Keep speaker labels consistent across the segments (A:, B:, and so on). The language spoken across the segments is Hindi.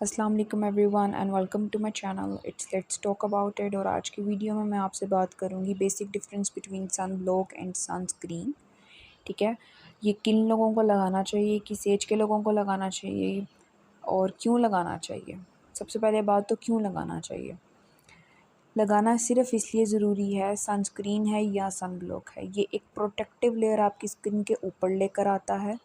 A: अस्सलाम वालेकुम everyone and welcome to my channel it's let's talk about it. और आज की वीडियो में मैं आपसे बात करूंगी basic difference between sun block and sunscreen. ठीक है, ये किन लोगों को लगाना चाहिए, किस एज के लोगों को लगाना चाहिए और क्यों लगाना चाहिए। सबसे पहले बात तो क्यों लगाना चाहिए। लगाना सिर्फ इसलिए ज़रूरी है, सनस्क्रीन है या सन ब्लॉक है, ये एक प्रोटेक्टिव लेयर आपकी स्किन के ऊपर लेकर आता है,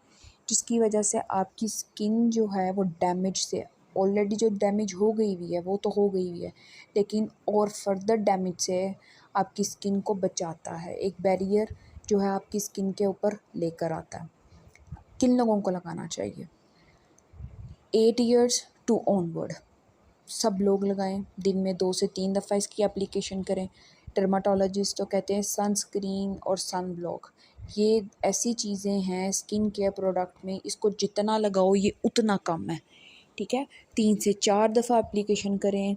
A: जिसकी वजह से आपकी स्किन जो है वो डैमेज से ऑलरेडी जो डैमेज हो गई हुई है वो तो हो गई हुई है, लेकिन और फर्दर डैमेज से आपकी स्किन को बचाता है। एक बैरियर जो है आपकी स्किन के ऊपर लेकर आता है। किन लोगों को लगाना चाहिए? 8 ईयर्स टू ऑनवर्ड सब लोग लगाएं। दिन में 2 से 3 दफ़ा इसकी एप्लीकेशन करें। डर्माटोलॉजिस्ट तो कहते हैं सनस्क्रीन और सन ब्लॉक ये ऐसी चीज़ें हैं स्किन केयर प्रोडक्ट में, इसको जितना लगाओ ये उतना कम है। ठीक है, 3 से 4 दफ़ा एप्लीकेशन करें,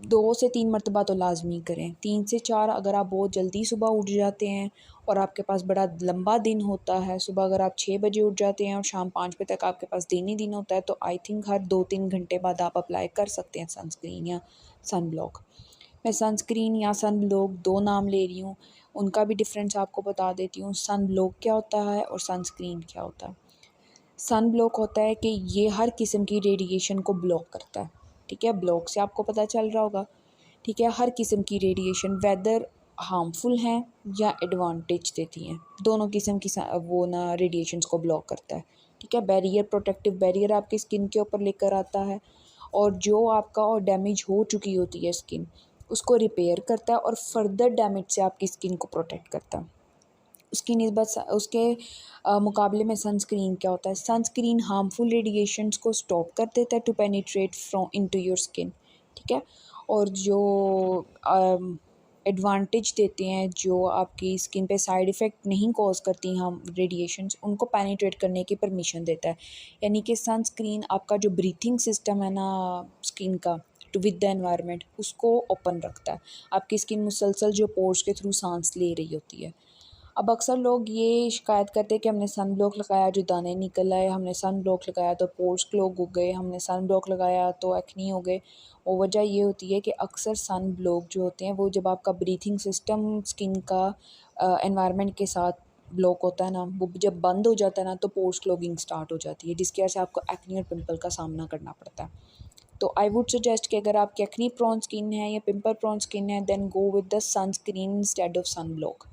A: 2 से 3 मरतबा तो लाजमी करें। 3 से 4 अगर आप बहुत जल्दी सुबह उठ जाते हैं और आपके पास बड़ा लंबा दिन होता है, सुबह अगर आप 6 बजे उठ जाते हैं और शाम 5 बजे तक आपके पास दिन ही दिन होता है, तो आई थिंक हर 2-3 घंटे बाद आप अप्लाई कर सकते हैं सनस्क्रीन या सन ब्लॉक। मैं सनस्क्रीन या सन ब्लॉक दो नाम ले रही हूँ, उनका भी डिफरेंस आपको बता देती हूँ। सन ब्लॉक क्या होता है और सनस्क्रीन क्या होता है। सन ब्लॉक होता है कि ये हर किस्म की रेडिएशन को ब्लॉक करता है। ठीक है, ब्लॉक से आपको पता चल रहा होगा। ठीक है, हर किस्म की रेडिएशन वेदर हार्मफुल हैं या एडवांटेज देती हैं, दोनों किस्म की वो ना रेडिएशंस को ब्लॉक करता है। ठीक है, बैरियर प्रोटेक्टिव बैरियर आपकी स्किन के ऊपर लेकर आता है, और जो आपका और डैमेज हो चुकी होती है स्किन उसको रिपेयर करता है और फर्दर डैमेज से आपकी स्किन को प्रोटेक्ट करता है। उसकी निस्बत उसके मुकाबले में सनस्क्रीन क्या होता है। सनस्क्रीन हार्मफुल रेडिएशंस को स्टॉप कर देता है to penetrate from into your skin. ठीक है, और जो एडवांटेज देते हैं, जो आपकी स्किन पे साइड इफ़ेक्ट नहीं कॉज करती हम रेडिएशंस, उनको पेनिट्रेट करने की परमिशन देता है। यानी कि सनस्क्रीन आपका जो ब्रीथिंग सिस्टम है ना स्किन का टू विद द एनवायरनमेंट, उसको ओपन रखता है। आपकी स्किन मुसलसल जो पोर्स के थ्रू सांस ले रही होती है। अब अक्सर लोग ये शिकायत करते हैं कि हमने सन ब्लॉक लगाया जो दाने निकल आए, हमने सन ब्लॉक लगाया तो पोर्स क्लॉग हो गए, हमने सन ब्लॉक लगाया तो एक्नी हो गए। और वजह ये होती है कि अक्सर सन ब्लॉक जो होते हैं वो जब आपका ब्रीथिंग सिस्टम स्किन का एनवायरनमेंट के साथ ब्लॉक होता है ना, वो जब बंद हो जाता है ना तो पोर्स क्लॉगिंग स्टार्ट हो जाती है, जिसकी वजह से आपको एक्नी और पिंपल का सामना करना पड़ता है। तो आई वुड सजेस्ट कि अगर आपकी एक्नी प्रोन स्किन है या पिंपल प्रोन स्किन है, then go with the sunscreen instead of sun block.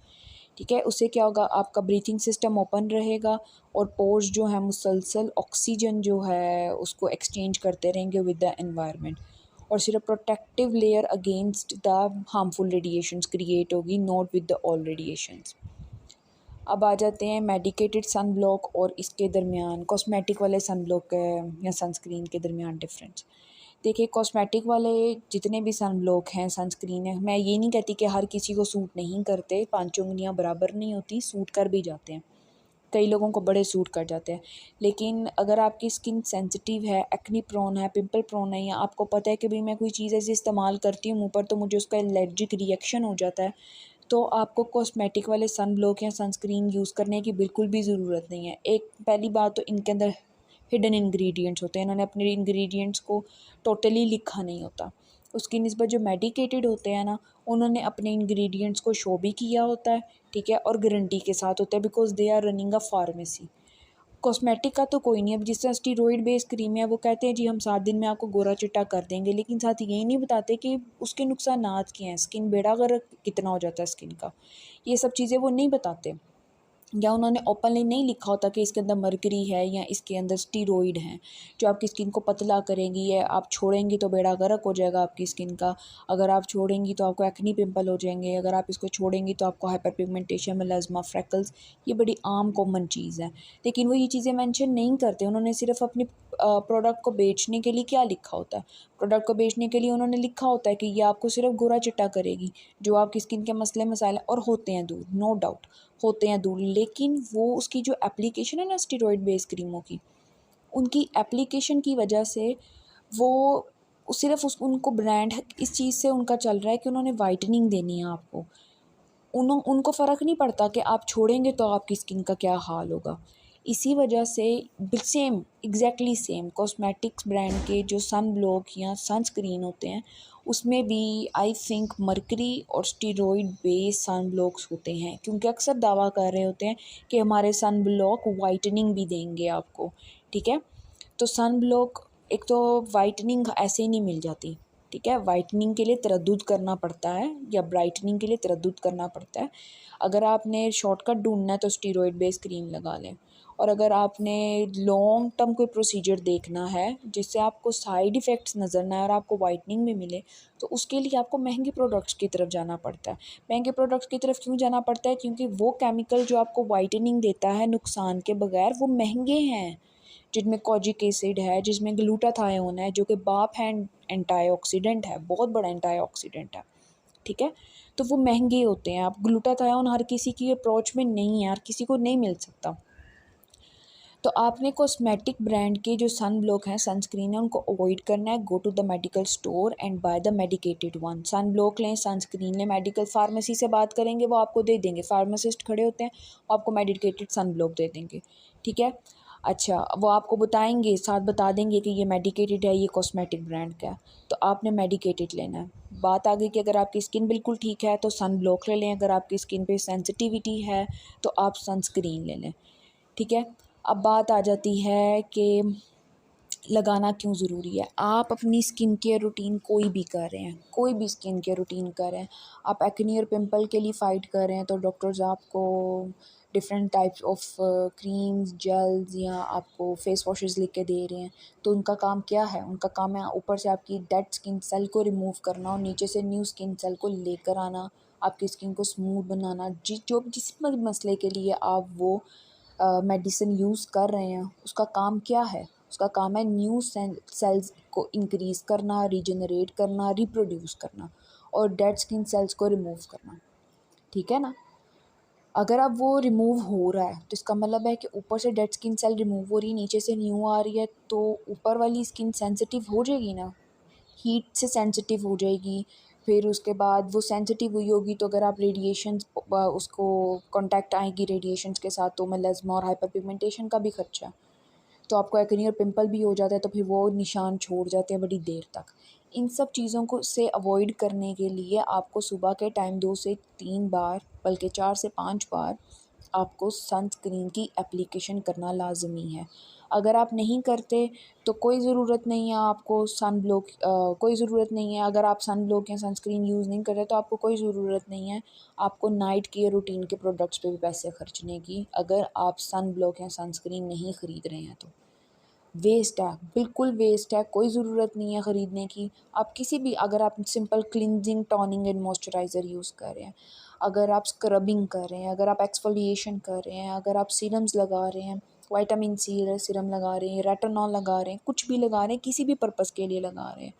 A: ठीक है, उससे क्या होगा, आपका ब्रीथिंग सिस्टम ओपन रहेगा और पोर्स जो है मुसलसल ऑक्सीजन जो है उसको एक्सचेंज करते रहेंगे विद द एनवायरनमेंट, और सिर्फ protective layer against the harmful radiations create होगी, not with the all radiations. अब आ जाते हैं मेडिकेटेड सन ब्लॉक और इसके दरमियान कॉस्मेटिक वाले सन ब्लॉक या सनस्क्रीन के दरमियान डिफरेंस। देखिए, कॉस्मेटिक वाले जितने भी सन ब्लॉक हैं, सनस्क्रीन है, मैं ये नहीं कहती कि हर किसी को सूट नहीं करते, पांचों उंगलियां बराबर नहीं होती, सूट कर भी जाते हैं, कई लोगों को बड़े सूट कर जाते हैं। लेकिन अगर आपकी स्किन सेंसिटिव है, एक्नी प्रोन है, पिंपल प्रोन है, या आपको पता है कि भाई मैं कोई चीज़ ऐसी इस्तेमाल करती हूँ मुँह पर तो मुझे उसका एलर्जिक रिएक्शन हो जाता है, तो आपको कॉस्मेटिक वाले सन ब्लॉक या सनस्क्रीन यूज़ करने की बिल्कुल भी ज़रूरत नहीं है। एक पहली बात तो इनके अंदर हिडन इंग्रेडिएंट्स होते हैं, इन्होंने अपने इंग्रेडिएंट्स को टोटली लिखा नहीं होता। उसकी निस्बत जो मेडिकेटेड होते हैं ना, उन्होंने अपने इंग्रेडिएंट्स को शो भी किया होता है। ठीक है, और गारंटी के साथ होता है, because they are running a pharmacy. Cosmetic का तो कोई नहीं। अब जिस तरह स्टीरॉइड बेस्ड क्रीम है, वो कहते हैं जी हम 7 दिन में आपको गोरा चिट्टा कर देंगे, लेकिन साथ यही नहीं बताते कि उसके नुकसानात क्या हैं, स्किन बेड़ा गर्क कितना हो जाता है स्किन का, ये सब चीज़ें वो नहीं बताते। या उन्होंने ओपनली नहीं लिखा होता कि इसके अंदर मरकरी है या इसके अंदर स्टीरॉइड हैं जो आपकी स्किन को पतला करेंगी, या आप छोड़ेंगी तो बेड़ा गर्क हो जाएगा आपकी स्किन का, अगर आप छोड़ेंगी तो आपको एक्नी पिंपल हो जाएंगे, अगर आप इसको छोड़ेंगी तो आपको हाइपर पिगमेंटेशन, मेलास्मा, फ्रैकल्स, ये बड़ी आम कॉमन चीज़ है। लेकिन वो ये चीज़ें मेंशन नहीं करते, उन्होंने सिर्फ अपनी प्रोडक्ट को बेचने के लिए क्या लिखा होता है, प्रोडक्ट को बेचने के लिए उन्होंने लिखा होता है कि ये आपको सिर्फ गोरा चिट्टा करेगी, जो आपकी स्किन के मसले मसाइल और होते हैं दूर, नो डाउट होते हैं दूर, लेकिन वो उसकी जो एप्लीकेशन है ना स्टेरॉइड बेस्ड क्रीमों की, उनकी एप्लीकेशन की वजह से वो सिर्फ उस उनको ब्रांड इस चीज़ से उनका चल रहा है कि उन्होंने वाइटनिंग देनी है आपको, उनको फ़र्क नहीं पड़ता कि आप छोड़ेंगे तो आपकी स्किन का क्या हाल होगा। इसी वजह से same exactly same cosmetics brand के जो सन ब्लॉक या सनस्क्रीन होते हैं उसमें भी आई थिंक मरकरी और स्टीरॉयड बेस्ड सन ब्लॉक्स होते हैं, क्योंकि अक्सर दावा कर रहे होते हैं कि हमारे सन ब्लॉक वाइटनिंग भी देंगे आपको। ठीक है, तो सन ब्लॉक एक तो वाइटनिंग ऐसे ही नहीं मिल जाती। ठीक है, वाइटनिंग के लिए तरद्दुद करना पड़ता है या ब्राइटनिंग के लिए तरद्दुद करना पड़ता है। अगर आपने शॉर्टकट ढूंढना है तो स्टीरॉयड बेस्ड क्रीम लगा लें, और अगर आपने लॉन्ग टर्म कोई प्रोसीजर देखना है जिससे आपको साइड इफ़ेक्ट्स नज़र ना आए और आपको वाइटनिंग भी मिले, तो उसके लिए आपको महंगे प्रोडक्ट्स की तरफ जाना पड़ता है। महंगे प्रोडक्ट्स की तरफ क्यों जाना पड़ता है? क्योंकि वो केमिकल जो आपको वाइटनिंग देता है नुकसान के बगैर वो महंगे हैं, जिनमें कॉजिक एसिड है, जिसमें ग्लूटाथायोन है, जो कि बाप है एंटीऑक्सीडेंट है, बहुत बड़ा एंटीऑक्सीडेंट है। ठीक है, तो वो महंगे होते हैं। आप ग्लूटाथायोन हर किसी की अप्रोच में नहीं है, हर किसी को नहीं मिल सकता। तो आपने कॉस्मेटिक ब्रांड के जो सन ब्लॉक हैं, सनस्क्रीन है, उनको अवॉइड करना है। Go to the medical store and buy the medicated one. Sun block लें, सनस्क्रीन लें, मेडिकल फार्मेसी से बात करेंगे, वो आपको दे देंगे। फार्मासिस्ट खड़े होते हैं, वो आपको मेडिकेटेड सन ब्लॉक दे देंगे। ठीक है, अच्छा, वो आपको बताएंगे, साथ बता देंगे कि ये मेडिकेटेड है, ये कॉस्मेटिक ब्रांड का है, तो आपने मेडिकेटेड लेना है। बात आ गई कि अगर आपकी स्किन बिल्कुल ठीक है तो सन ब्लॉक ले लें, अगर आपकी स्किन पे सेंसिटिविटी है तो आप सनस्क्रीन ले लें। ठीक है, अब बात आ जाती है कि लगाना क्यों ज़रूरी है। आप अपनी स्किन केयर रूटीन कोई भी कर रहे हैं, कोई भी स्किन केयर रूटीन कर रहे हैं, आप एक्ने और पिंपल के लिए फ़ाइट कर रहे हैं तो डॉक्टर्स आपको different types of creams, gels या आपको फेस वॉशेस लिख के दे रहे हैं। तो उनका काम क्या है? उनका काम है ऊपर से आपकी डेड स्किन सेल को रिमूव करना और नीचे से न्यू स्किन सेल को लेकर आना, आपकी स्किन को स्मूथ बनाना। जिस मसले के लिए आप वो मेडिसिन यूज़ कर रहे हैं उसका काम क्या है? उसका काम है न्यू सेल्स को इंक्रीज़ करना, रीजनरेट करना, रिप्रोड्यूस करना और डेड स्किन सेल्स को रिमूव करना। ठीक है ना? अगर अब वो रिमूव हो रहा है तो इसका मतलब है कि ऊपर से डेड स्किन सेल रिमूव हो रही है, नीचे से न्यू आ रही है, तो ऊपर वाली स्किन सेंसिटिव हो जाएगी ना, हीट से सेंसिटिव हो जाएगी। फिर उसके बाद वो सेंसिटिव हुई होगी तो अगर आप रेडिएशंस उसको कांटेक्ट आएगी रेडिएशंस के साथ, तो मेलास्मा और हाइपर पिगमेंटेशन का भी खर्चा है। तो आपको एक्ने और पिंपल भी हो जाता है, तो फिर वो निशान छोड़ जाते हैं बड़ी देर तक। इन सब चीज़ों को से अवॉइड करने के लिए आपको सुबह के टाइम 2 से 3 बार, बल्कि 4 से 5 बार आपको सनस्क्रीन की एप्लीकेशन करना लाजमी है। अगर आप नहीं करते तो कोई ज़रूरत नहीं है आपको सन ब्लॉक कोई ज़रूरत नहीं है। अगर आप सन ब्लॉक या सनस्क्रीन यूज़ नहीं कर रहे तो आपको कोई ज़रूरत नहीं है आपको नाइट केयर रूटीन के प्रोडक्ट्स पे भी पैसे खर्चने की, अगर आप सन ब्लॉक या सनस्क्रीन नहीं ख़रीद रहे हैं तो। वेस्ट है, बिल्कुल वेस्ट है, कोई ज़रूरत नहीं है ख़रीदने की। आप किसी भी, अगर आप simple cleansing, toning and moisturiser use कर रहे हैं, अगर आप स्क्रबिंग कर रहे हैं, अगर आप एक्सफोलिएशन कर रहे हैं, अगर आप सीरम्स लगा रहे हैं, विटामिन सी सीरम लगा रहे हैं, रेटिनॉल लगा रहे हैं, कुछ भी लगा रहे हैं, किसी भी पर्पज़ के लिए लगा रहे हैं,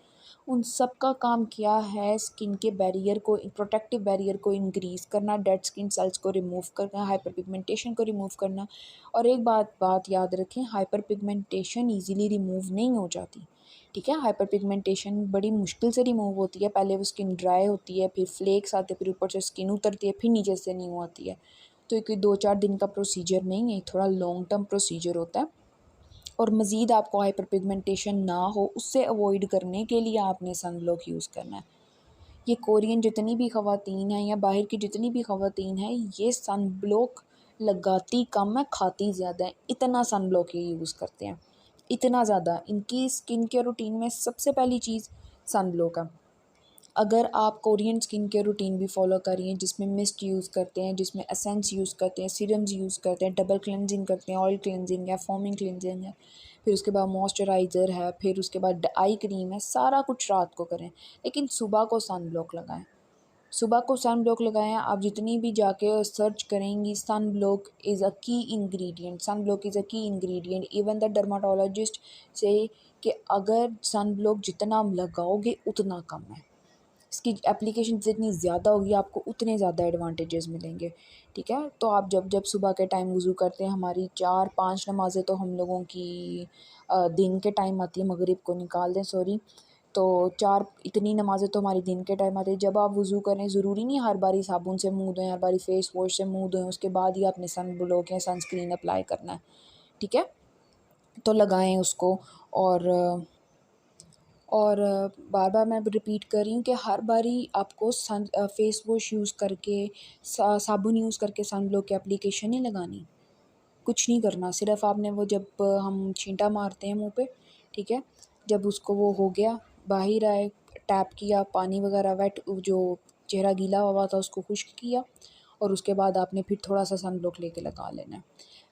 A: उन सब का काम क्या है? स्किन के बैरियर को, प्रोटेक्टिव बैरियर को इंक्रीज़ करना, डेड स्किन सेल्स को रिमूव करना, हाइपर पिगमेंटेशन को रिमूव करना। और एक बात याद रखें, हाइपर पिगमेंटेशन ईज़िली रिमूव नहीं हो जाती। ठीक है, हाइपर पिगमेंटेशन बड़ी मुश्किल से रिमूव होती है। पहले वो स्किन ड्राई होती है, फिर फ्लेक्स आते हैं, फिर ऊपर से स्किन उतरती है, फिर नीचे से न्यू आती है। तो ये कोई 2-4 दिन का प्रोसीजर नहीं है, थोड़ा लॉन्ग टर्म प्रोसीजर होता है। और मज़ीद आपको हाइपर पिगमेंटेशन ना हो उससे अवॉइड करने के लिए आपने सन ब्लॉक यूज़ करना है। ये कोरियन जितनी भी ख़वातीन हैं या बाहर की जितनी भी ख़वातीन हैं, ये सन ब्लॉक लगाती कम है, खाती ज़्यादा है। इतना सन ब्लॉक ये यूज़ करते हैं, इतना ज़्यादा। इनकी स्किन केयर रूटीन में सबसे पहली चीज़ सन ब्लॉक है। अगर आप कोरियन स्किन केयर रूटीन भी फॉलो करिए जिसमें मिस्ट यूज़ करते हैं, जिसमें एसेंस यूज़ करते हैं, सीरम्स यूज़ करते हैं, डबल क्लेंजिंग करते हैं, ऑयल क्लेंजिंग है, फोमिंग क्लेंजिंग है, फिर उसके बाद मॉइस्चराइज़र है, फिर उसके बाद आई क्रीम है, सारा कुछ रात को करें, लेकिन सुबह को सन ब्लॉक लगाएं। सुबह को सन ब्लॉक लगाएं। आप जितनी भी जाके सर्च करेंगी, सन block is a key ingredient, sun block is a key ingredient. Even the dermatologist से कि अगर सन ब्लॉक जितना आप लगाओगे उतना कम है, इसकी एप्लीकेशन जितनी ज़्यादा होगी आपको उतने ज़्यादा एडवांटेजेस मिलेंगे। ठीक है, तो आप जब जब सुबह के टाइम वज़ू करते हैं, हमारी 4-5 नमाज़ें तो हम लोगों की दिन के टाइम आती है, मगरिब को निकाल दें सॉरी, तो 4 इतनी नमाज़ें तो हमारी दिन के टाइम आती है। जब आप वज़ू करें, ज़रूरी नहीं हर बारी साबुन से मुँह धोएं, हर बारी फेस वॉश से मुँह धोएं, उसके बाद ही आपने सन ब्लॉक या सनस्क्रीन अप्लाई करना है। ठीक है। तो लगाएं उसको। और बार बार मैं रिपीट कर रही हूँ कि हर बारी आपको फेस वॉश यूज़ करके साबुन यूज़ करके सन ब्लॉक की एप्लीकेशन नहीं लगानी, कुछ नहीं करना। सिर्फ आपने वो जब हम छींटा मारते हैं मुंह पे, ठीक है, जब उसको वो हो गया, बाहर आए, टैप किया, पानी वगैरह वेट जो चेहरा गीला हुआ था उसको खुश्क किया, और उसके बाद आपने फिर थोड़ा सा सन ब्लॉक लेके लगा लेना है।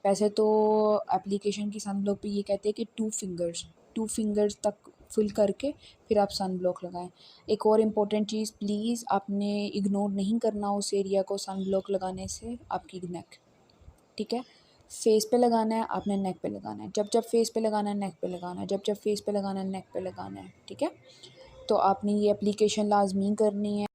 A: वैसे तो एप्लीकेशन की सन ब्लॉक पे ये कहते हैं कि 2 फिंगर्स तक फिल करके फिर आप सन ब्लॉक लगाएं। एक और इम्पोर्टेंट चीज़, प्लीज़ आपने इग्नोर नहीं करना उस एरिया को सन ब्लॉक लगाने से, आपकी नेक, ठीक है। फेस पे लगाना है आपने, नेक पे लगाना है, जब जब फेस पे लगाना है नेक पे लगाना है, जब जब फेस पे लगाना है नेक पे लगाना है, ठीक है। तो आपने ये एप्लीकेशन लाजमी करनी है।